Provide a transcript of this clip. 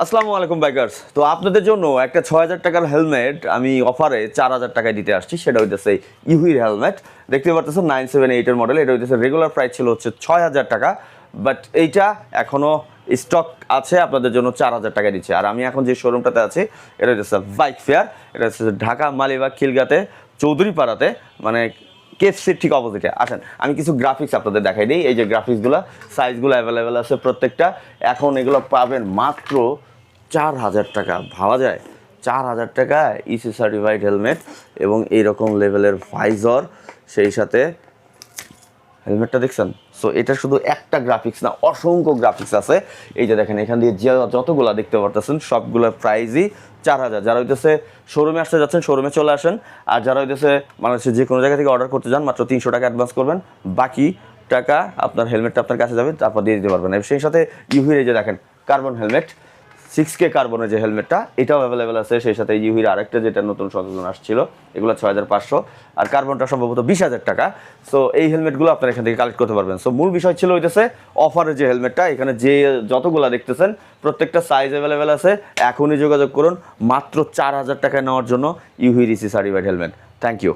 আসসালামু আলাইকুম বাইকার্স। তো আপনাদের জন্য একটা ৬,০০০ টাকার হেলমেট আমি অফারে ৪,০০০ টাকায় দিতে আসছি। সেটা হইতেছে ইউহির হেলমেট। দেখতে পারতেছেন 978 এর মডেল। এটা হইতেছে রেগুলার প্রাইস ছিল হচ্ছে ৬,০০০ টাকা, বাট এইটা এখনও স্টক আছে, আপনাদের জন্য ৪,০০০ টাকায় দিচ্ছে। আর আমি এখন যে শোরুমটাতে আছি এটা হচ্ছে বাইক ফেয়ার। এটা হচ্ছে ঢাকা মালিবাগ খিলগাতে চৌধুরীপাড়াতে, মানে কেএফসির ঠিক অপোজিটে। আসেন আমি কিছু গ্রাফিক্স আপনাদের দেখাই দিই। এই যে গ্রাফিক্সগুলো, সাইজগুলো অ্যাভেলেবেল আছে প্রত্যেকটা। এখন এগুলো পাবেন মাত্র ৪,০০০ টাকা। ভাবা যায় ৪,০০০ টাকা ইসি সার্টিফাইড হেলমেট এবং এইরকম লেভেলের ভাইজর, সেই সাথে হেলমেটটা দেখছেন। সো এটা শুধু একটা গ্রাফিক্স না, অসংখ্য গ্রাফিক্স আছে। এই যে দেখেন এখান দিয়ে যতগুলা দেখতে পারতেছেন সবগুলোর প্রাইসই ৪,০০০। যারা হইতেছে শোরুমে আসতে যাচ্ছেন শোরুমে চলে আসেন, আর যারা হইতেছে বাংলাদেশের যে কোনো জায়গা থেকে অর্ডার করতে যান মাত্র ৩০০ টাকা অ্যাডভান্স করবেন, বাকি টাকা আপনার হেলমেটটা আপনার কাছে যাবে, তারপর দিয়ে দিতে পারবেন। সেই সাথে ইউহির এই যে দেখেন কার্বন হেলমেট, 6K কার্বনের যে হেলমেটটা, এটাও অ্যাভেলেবেল আছে। সেই সাথে ইউহির আরেকটা যেটা নতুন সংযোজন আসছিল, এগুলো ৬,৫০০, আর কার্বনটা সম্ভবত ২০,০০০ টাকা। সো এই হেলমেটগুলো আপনারা এখান থেকে কালেক্ট করতে পারবেন। সো মূল বিষয় ছিল হইতেছে অফারের যে হেলমেটটা, এখানে যে যতগুলো দেখতেছেন প্রত্যেকটা সাইজ অ্যাভেলেবেল আছে। এখনই যোগাযোগ করুন মাত্র ৪,০০০ টাকায় নেওয়ার জন্য ইউহির EC certified helmet. Thank you.